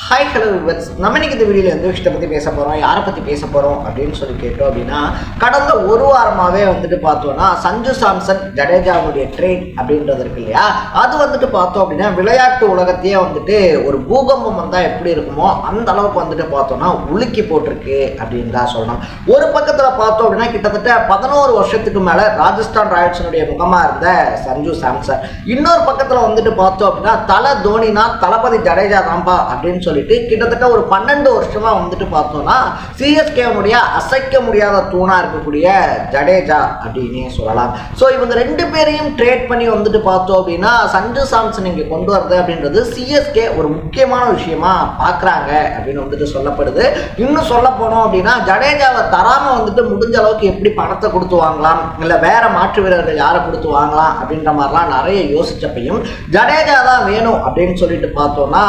Hi hello viewers, நம்ம இன்னைக்கு இந்த வீடியோவில் எந்த விஷயத்தை பற்றி பேச போகிறோம், யாரை பற்றி பேச போகிறோம் அப்படின்னு சொல்லி கேட்டோம் அப்படின்னா, கடந்த ஒரு வாரமாகவே பார்த்தோன்னா சஞ்சு சாம்சன் ஜடேஜாவுடைய ட்ரேட் அப்படின்றது இருக்கு இல்லையா, அது பார்த்தோம் அப்படின்னா விளையாட்டு உலகத்தையே ஒரு பூகம்பம் வந்தால் எப்படி இருக்குமோ அந்த அளவுக்கு பார்த்தோன்னா உலுக்கி போட்டிருக்கு அப்படின்னு தான் சொல்லணும். ஒரு பக்கத்தில் பார்த்தோம் அப்படின்னா கிட்டத்தட்ட 11 வருஷத்துக்கு மேலே ராஜஸ்தான் ராயல்ஸினுடைய முகமாக இருந்த சஞ்சு சாம்சன், இன்னொரு பக்கத்தில் பார்த்தோம் அப்படின்னா தோனினா தளபதி ஜடேஜா தான்பா அப்படின்னு சொல்லிட்டு கிட்டத்தட்ட ஒரு 12 வருஷமா பார்த்தோம்னா சிஎஸ்கேனுடைய அசைக்க முடியாத தூணா இருக்கக்கூடிய ஜடேஜா அப்படின்னே சொல்லலாம். ஸோ இவங்க ரெண்டு பேரையும் ட்ரேட் பண்ணி பார்த்தோம் அப்படின்னா சஞ்சு சாம்சன் இங்கே கொண்டு வரது அப்படின்றது சிஎஸ்கே ஒரு முக்கியமான விஷயமா பார்க்குறாங்க அப்படின்னு சொல்லப்படுது. இன்னும் சொல்ல போனோம் அப்படின்னா ஜடேஜாவை தராம முடிஞ்ச அளவுக்கு எப்படி பணத்தை கொடுத்து வாங்கலாம், இல்லை வேற மாற்று வீரர்கள் யாரை கொடுத்து வாங்கலாம் அப்படின்ற மாதிரிலாம் நிறைய யோசிச்சப்பையும் ஜடேஜா தான் வேணும் அப்படின்னு சொல்லிட்டு பார்த்தோம்னா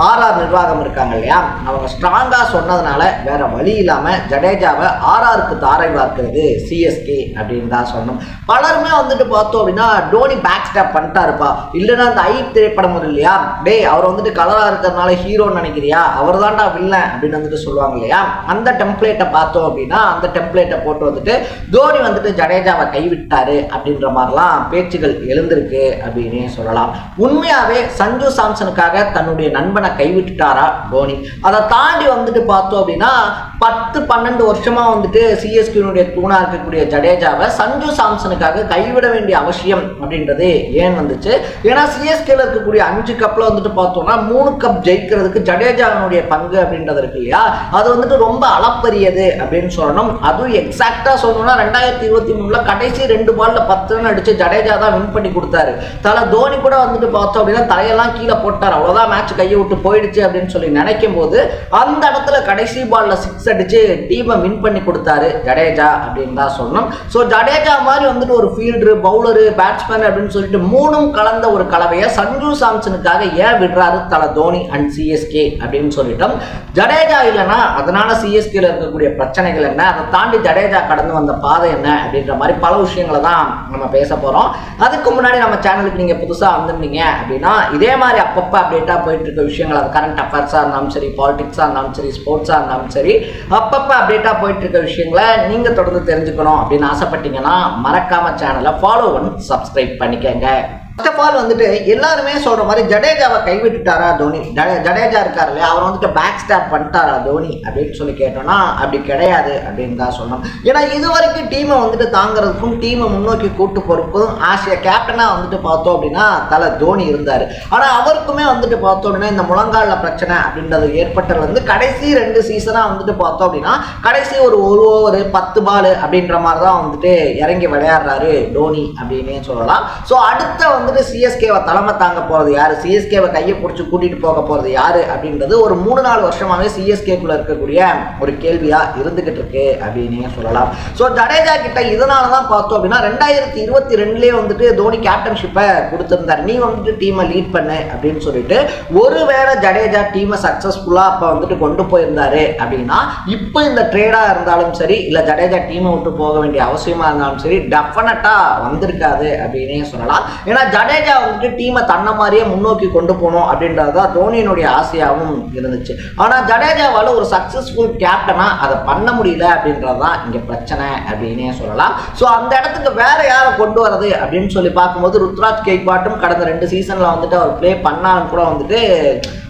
ஆர்ஆர் நிர்வாகம் இருக்காங்க இல்லையா, அவங்க ஸ்ட்ராங்கா சொன்னதுனால வேற வழி இல்லாம ஜடேஜாவை ஆர்ஆருக்கு தாரை பார்க்கிறது சிஎஸ்கே அப்படின்னு தான் சொன்னோம். பலருமே பார்த்தோம் அப்படின்னா டோனி பேக் ஸ்டாப் பண்ணிட்டாருப்பா, இல்லைன்னா அந்த ஐ திரைப்படம் இல்லையா, டே அவர் கலரா இருக்கிறதுனால ஹீரோன்னு நினைக்கிறியா, அவர் தான்டா வில்லன் அப்படின்னு சொல்லுவாங்க இல்லையா, அந்த டெம்ப்ளேட்டை பார்த்தோம் அப்படின்னா அந்த டெம்ப்ளேட்டை போட்டு தோனி ஜடேஜாவை கைவிட்டாரு அப்படின்ற மாதிரிலாம் பேச்சுகள் எழுந்திருக்கு அப்படின்னே சொல்லலாம். உண்மையாவே சஞ்சு சாம்சனுக்காக தன்னுடைய நண்பனை கைவிட்டுட்டாரா தோனி? அதை தாண்டி பார்த்தோம் அப்படின்னா 10-12 வருஷமா சிஎஸ்கேனுடைய தூணா இருக்கக்கூடிய ஜடேஜாவை சஞ்சு சாம்சனுக்காக கைவிட வேண்டிய அவசியம் அப்படின்றது ஏன் வந்துச்சு? ஏன்னா சிஎஸ்கேல இருக்கக்கூடிய 5 கப்ல பார்த்தோம்னா 3 கப் ஜெயிக்கிறதுக்கு ஜடேஜாவினுடைய பங்கு அப்படின்றது இருக்கு இல்லையா, அது ரொம்ப அளப்பரியது அப்படின்னு சொல்லணும். அதுவும் எக்ஸாக்டா சொல்லணும்னா 2023 கடைசி 2 பால்ல 10 ரன் அடிச்சு ஜடேஜா தான் வின் பண்ணி கொடுத்தாரு. தோனி கூட பார்த்தோம் அப்படின்னா தலையெல்லாம் கீழே போட்டார், அவ்வளவுதான் மேட்ச் கையை விட்டு போயிடுச்சு அப்படின்னு சொல்லி நினைக்கும் போது அந்த இடத்துல கடைசி பால்ல 6 அடிச்சு டீமை வின் பண்ணி கொடுத்தாரு ஜடேஜா அப்படின்னு தான் சொல்லணும். ஸோ ஜடேஜா மாதிரி ஒரு ஃபீல்டரு, பவுலரு, பேட்ஸ்மேன் அப்படின்னு சொல்லிட்டு 3ம் கலந்த ஒரு கலவையை சஞ்சு சாம்சனுக்காக ஏன் விடுறாரு தோனி அண்ட் சிஎஸ்கே அப்படின்னு சொல்லிட்டோம். ஜடேஜா இல்லைன்னா அதனால சிஎஸ்கேல இருக்கக்கூடிய பிரச்சனைகள் என்ன, அதை தாண்டி ஜடேஜா கடந்து வந்த பாதை என்ன அப்படின்ற மாதிரி பல விஷயங்களை தான் நம்ம பேச போறோம். அதுக்கு முன்னாடி நம்ம சேனலுக்கு நீங்க புதுசா வந்திருந்தீங்க அப்படின்னா இதே மாதிரி அப்பப்போ அப்டேட்டா போயிட்டு இருக்க விஷயங்கள், அது கரண்ட் அஃபேர்ஸா இருந்தாலும் சரி, பாலிடிக்ஸா இருந்தாலும் சரி, ஸ்போர்ட்ஸா இருந்தாலும் சரி, அப்பப்போ அப்டேட்டா போயிட்டு இருக்க விஷயங்களை நீங்க தொடர்ந்து தெரிஞ்சுக்கணும் அப்படின்னு ஆசைப்பட்டீங்கன்னா மறக்காம சேனலை ஃபாலோ பண்ணி சப்ஸ்கிரைப் பண்ணிக்கங்க. ஃபர்ஸ்ட் ஆஃப் ஆல் எல்லாருமே சொல்ற மாதிரி ஜடேஜாவை கைவிட்டுட்டாரா தோனி, ஜடேஜா இருக்காரு இல்லையா, அவர் பேக் ஸ்டாப் பண்ணிட்டாரா தோனி அப்படின்னு சொல்லி கேட்டோம்னா அப்படி கிடையாது அப்படின்னு தான் சொன்னோம். ஏன்னா இது வரைக்கும் டீமை தாங்கிறதுக்கும் டீமை முன்னோக்கி கூட்டு பொறுப்பும் ஆசிய கேப்டனா பார்த்தோம் அப்படின்னா தோனி இருந்தாரு. ஆனா அவருக்குமே பார்த்தோம் அப்படின்னா இந்த முழங்கால பிரச்சனை அப்படின்றது ஏற்பட்டது கடைசி 2 சீசனா பார்த்தோம் அப்படின்னா கடைசி ஒரு ஓவர் 10 பால் அப்படின்ற மாதிரி தான் இறங்கி விளையாடுறாரு தோனி அப்படின்னே சொல்லலாம். ஸோ அடுத்த சிஎஸ்கேவை தலைமை தாங்க போறது யாரு, சிஎஸ்கேவை கையை பிடிச்சி கூட்டிட்டு போக போறது யாரு அப்படின்றது ஒரு 3-4 வருஷமாவே சிஎஸ்கேக்குள்ள இருக்கக்கூடிய ஒரு கேள்வியா இருந்துகிட்டு இருக்கு அப்படின்னு சொல்லலாம். சோ ஜடேஜா கிட்ட இதனாலதான் பார்த்தோம் அப்படின்னா 2022 தோனி கேப்டன்ஷிப்பை கொடுத்திருந்தார், நீ டீமை லீட் பண்ணு அப்படின்னு சொல்லிட்டு. ஒருவேளை ஜடேஜா டீமை சக்சஸ்ஃபுல்லா அப்ப கொண்டு போயிருந்தாரு அப்படின்னா இப்போ இந்த ட்ரேடா இருந்தாலும் சரி, இல்ல ஜடேஜா டீமை விட்டு போக வேண்டிய அவசியமா இருந்தாலும் சரி, டெஃபினட்டா வந்திருக்காது அப்படின்னே சொல்லலாம். ஏன்னா ஜடேஜா டீமை தன்ன மாதிரியே முன்னோக்கி கொண்டு போகணும் அப்படின்றதுதான் தோனியினுடைய ஆசையாகவும் இருந்துச்சு. ஆனா ஜடேஜாவால ஒரு சக்சஸ்ஃபுல் கேப்டனா அதை பண்ண முடியல அப்படின்றதுதான் இங்க பிரச்சனை அப்படின்னே சொல்லலாம். ஸோ அந்த இடத்துக்கு வேற யாரை கொண்டு வரது அப்படின்னு சொல்லி பார்க்கும்போது ருத்ராஜ் கெய்க்வாட்டும் கடந்த 2 சீசன்ல அவர் பிளே பண்ணாலும் கூட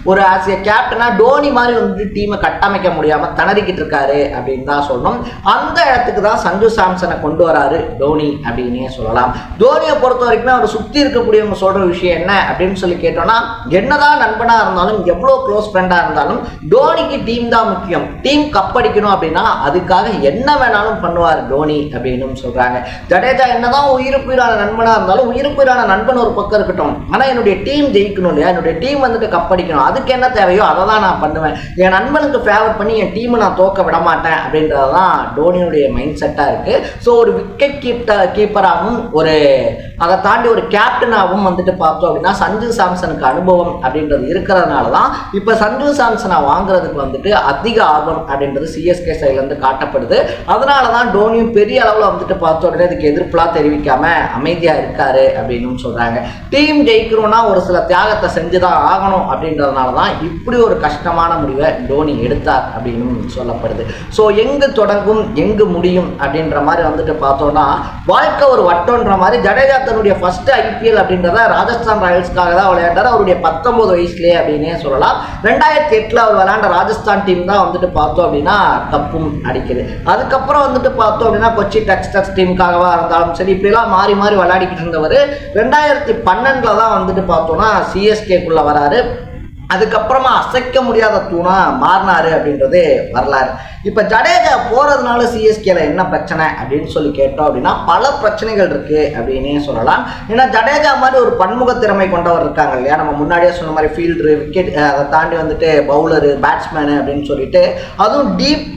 ஒரு ஆசிய கேப்டனா டோனி மாதிரி டீமை கட்டமைக்க முடியாம திணறிக்கிட்டு இருக்காரு அப்படின்னு தான் சொல்லணும். அந்த இடத்துக்கு தான் சஞ்சு சாம்சனை கொண்டு வராரு டோனி அப்படின்னே சொல்லலாம். தோனியை பொறுத்த வரைக்கும் அவர் சுத்தி இருக்கக்கூடியவங்க சொல்ற விஷயம் என்ன அப்படின்னு சொல்லி கேட்டோம்னா, என்னதான் நண்பனா இருந்தாலும் எவ்வளவு க்ளோஸ் ஃப்ரெண்டா இருந்தாலும் டோனிக்கு டீம் தான் முக்கியம், டீம் கப்படிக்கணும் அப்படின்னா அதுக்காக என்ன வேணாலும் பண்ணுவார் டோனி அப்படின்னு சொல்றாங்க. ஜடேஜா என்னதான் உயிருக்குயிரான நண்பனா இருந்தாலும் உயிருக்குயிரான நண்பன் ஒரு பக்கம் இருக்கட்டும், ஆனா என்னுடைய டீம் ஜெயிக்கணும் இல்லையா, என்னுடைய டீம் கப்படிக்கணும், அதுக்கு என்ன தேவையோ அதை தான் நான் பண்ணுவேன், என் நண்பனுக்கு ஃபேவர் பண்ணி என் டீமை நான் தோக்க விட மாட்டேன் அப்படின்றதான் டோனியுடைய மைண்ட் செட்டா இருக்கு. ஸோ ஒரு விக்கெட் கீப்பராகவும் ஒரு அதை தாண்டி ஒரு கேப்டனாகவும் வந்துட்டு பார்த்தோம் அப்படின்னா சஞ்சு சாம்சனுக்கு அனுபவம் அப்படின்றது இருக்கிறதுனால தான் இப்போ சஞ்சு சாம்சனை வாங்குறதுக்கு வந்துட்டு அதிக ஆர்வம் அப்படின்றது சிஎஸ்கே சைட்லேருந்து காட்டப்படுது. அதனால தான் டோனியும் பெரிய அளவில் வந்துட்டு பார்த்தோம் அப்படின்னா இதுக்கு எதிர்ப்புலாம் தெரிவிக்காம அமைதியாக இருக்காரு அப்படின்னு சொல்கிறாங்க. டீம் ஜெயிக்கணும்னா ஒரு சில தியாகத்தை செஞ்சு தான் ஆகணும் அப்படின்றதுனால தான் இப்படி ஒரு கஷ்டமான முடிவை டோனி எடுத்தார் அப்படின்னு சொல்லப்படுது. ஸோ எங்கு தொடங்கும் எங்கு முடியும் அப்படின்ற மாதிரி வந்துட்டு பார்த்தோம்னா வாழ்க்கை ஒரு வட்டம்ன்ற மாதிரி ஜடேஜா தன்னுடைய ஃபர்ஸ்ட் ஐபிஎல் அப்படின்றத ராஜஸ்தான் ராயல்ஸ்க்காக தான் விளையாண்டார். அவருடைய 19 வயசுலேயே அப்படின்னே சொல்லலாம். 2008 அவர் விளையாண்ட ராஜஸ்தான் டீம் தான் வந்துட்டு பார்த்தோம் அப்படின்னா கப்பும் அடிக்குது. அதுக்கப்புறம் வந்துட்டு பார்த்தோம் அப்படின்னா கொச்சி டெக்ஸ்டர்ஸ் டீமுக்காகவா இருந்தாலும் சரி இப்படிலாம் மாறி மாறி விளையாடிக்கிட்டு இருந்தவர் 2012 தான் வந்துட்டு பார்த்தோம்னா சிஎஸ்கேக்குள்ள வராரு. அதுக்கப்புறமா அசைக்க முடியாத தூணா மாறினாரு அப்படின்றது வரலாறு. இப்போ ஜடேஜா போகிறதுனால சிஎஸ்கேல என்ன பிரச்சனை அப்படின்னு சொல்லி கேட்டோம் அப்படின்னா பல பிரச்சனைகள் இருக்குது அப்படின்னே சொல்லலாம். ஏன்னா ஜடேஜா மாதிரி ஒரு பன்முக திறமை கொண்டவர் இருக்காங்க இல்லையா, நம்ம முன்னாடியே சொன்ன மாதிரி ஃபீல்டரு, விக்கெட், அதை தாண்டி வந்துட்டு பவுலரு, பேட்ஸ்மேனு அப்படின்னு சொல்லிட்டு அதுவும் டீப்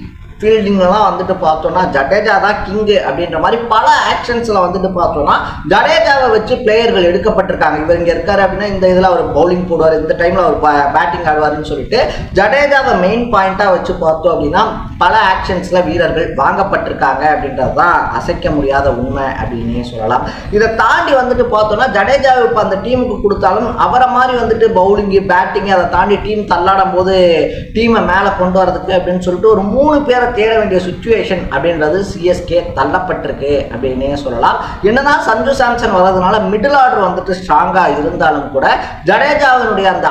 ஃபீல்டிங்லாம் வந்துட்டு பார்த்தோம்னா ஜடேஜா தான் கிங்கு அப்படின்ற மாதிரி பல ஆக்ஷன்ஸில் வந்துட்டு பார்த்தோம்னா ஜடேஜாவை வச்சு பிளேயர்கள் எடுக்கப்பட்டிருக்காங்க. இவர் இங்கே இருக்காரு அப்படின்னா இந்த இதில் அவர் பவுலிங் போடுவார், இந்த டைமில் அவர் பேட்டிங் ஆடுவார்னு சொல்லிட்டு ஜடேஜாவை மெயின் பாயிண்ட்டாக வச்சு பார்த்தோம் அப்படின்னா பல ஆக்ஷன்ஸில் வீரர்கள் வாங்கப்பட்டிருக்காங்க அப்படின்றது தான் அசைக்க முடியாத உண்மை அப்படின்னே சொல்லலாம். இதை தாண்டி வந்துட்டு பார்த்தோம்னா ஜடேஜாவை இப்போ அந்த டீமுக்கு கொடுத்தாலும் அவரை மாதிரி வந்துட்டு பவுலிங்கு, பேட்டிங்கு, அதை தாண்டி டீம் தள்ளாடும் போது டீமை மேலே கொண்டு வரதுக்கு அப்படின்னு சொல்லிட்டு ஒரு 3 பேரை தேட வேண்டிய சிச்சுவேஷன் அப்படின்றது சிஎஸ்கே தள்ளப்பட்டிருக்கு அப்படின்னே சொல்லலாம். என்னதான் சஞ்சு சாம்சன் வர்றதுனால மிடில் ஆர்டர் வந்துட்டு ஸ்ட்ராங்கா இருந்தாலும் கூட ஜடேஜாவினுடைய அந்த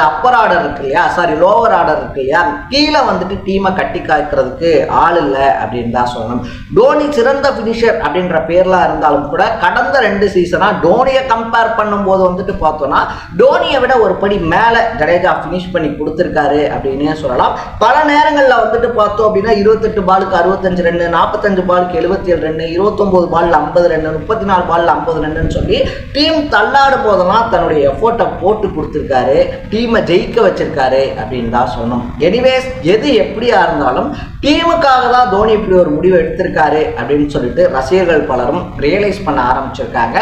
அப்பர் ஆர்டர் இருக்கு இல்லையா, லோவர் ஆர்டர் இருக்கு இல்லையா, கீழே வந்துட்டு டீமை கட்டி காய்க்கிறதுக்கு ஆள் இல்லை அப்படின்னு தான் சொல்லணும். டோனி சிறந்த ஃபினிஷர் அப்படின்ற பேர்லாம் இருந்தாலும் கூட கடந்த 2 சீசனா டோனியை கம்பேர் பண்ணும்போது வந்துட்டு பார்த்தோம்னா டோனியை விட ஒரு படி மேலே ஜடேஜா ஃபினிஷ் பண்ணி கொடுத்துருக்காரு அப்படின்னே சொல்லலாம். பல நேரங்களில் வந்துட்டு பார்த்தோம் அப்படின்னா 28 பாலுக்கு 65 ரன்னு, 45 பாலுக்கு 77 ரன்னு, 29 பாலில் 50 ரன்னு, 34 பாலில் 50 ரன்னு சொல்லி டீம் தள்ளாடும் போதெல்லாம் தன்னுடைய எஃபோர்ட்டை போட்டு கொடுத்துருக்காரு, டீமை ஜெயிக்க வச்சிருக்காரு அப்படின்னு தான் சொன்னோம். எனிவேஸ் எது எப்படியா இருந்தாலும் டீமுக்காக தான் தோனி இப்படி ஒரு முடிவு எடுத்திருக்காரு அப்படின்னு சொல்லிட்டு ரசிகர்கள் பலரும் ரியலைஸ் பண்ண ஆரம்பிச்சிருக்காங்க.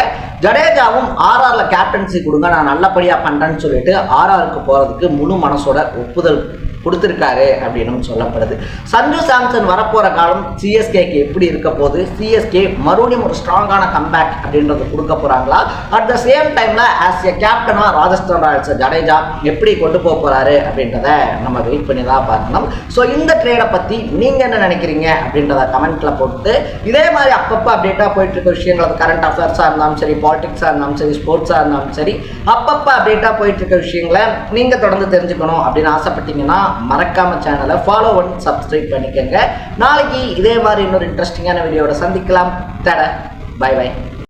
ஜடேஜாவும் ஆர்ஆர்ல கேப்டன்சி கொடுங்க நான் நல்லபடியாக பண்ணுறேன்னு சொல்லிட்டு ஆர்ஆருக்கு போகிறதுக்கு முழு மனசோட ஒப்புதல் கொடுத்துருக்காரு அப்படின்னு சொல்லப்படுது. சஞ்சு சாம்சன் வரப்போகிற காலம் சிஎஸ்கேக்கு எப்படி இருக்க போகுது, சிஎஸ்கே மறுபடியும் ஒரு ஸ்ட்ராங்கான கம்பேக் அப்படின்றது கொடுக்க போகிறாங்களா, அட் த சேம் டைமில் ஆஸ் எ கேப்டனாக ராஜஸ்தான் ராயல்ஸ் ஜடேஜா எப்படி கொண்டு போக போகிறாரு அப்படின்றத நம்ம வெயிட் பண்ணி தான் பார்க்கணும். ஸோ இந்த ட்ரேடை பற்றி நீங்கள் என்ன நினைக்கிறீங்க அப்படின்றத கமெண்ட்டில் போட்டு இதே மாதிரி அப்பப்போ அப்டேட்டாக போயிட்டு இருக்க விஷயங்கள், அது கரண்ட் அஃபேர்ஸாக இருந்தாலும் சரி, பாலிடிக்ஸாக இருந்தாலும் சரி, ஸ்போர்ட்ஸாக இருந்தாலும் சரி, அப்பப்போ அப்டேட்டாக போயிட்டு இருக்க விஷயங்களை நீங்கள் தொடர்ந்து தெரிஞ்சுக்கணும் அப்படின்னு ஆசைப்பட்டீங்கன்னா மறக்காம சேனலை ஃபாலோ பண்ணி சப்ஸ்கிரைப் பண்ணிக்கோங்க. நாளைக்கு இதே மாதிரி இன்னொரு இன்ட்ரெஸ்டிங்கான வீடியோட சந்திக்கலாம். Bye by.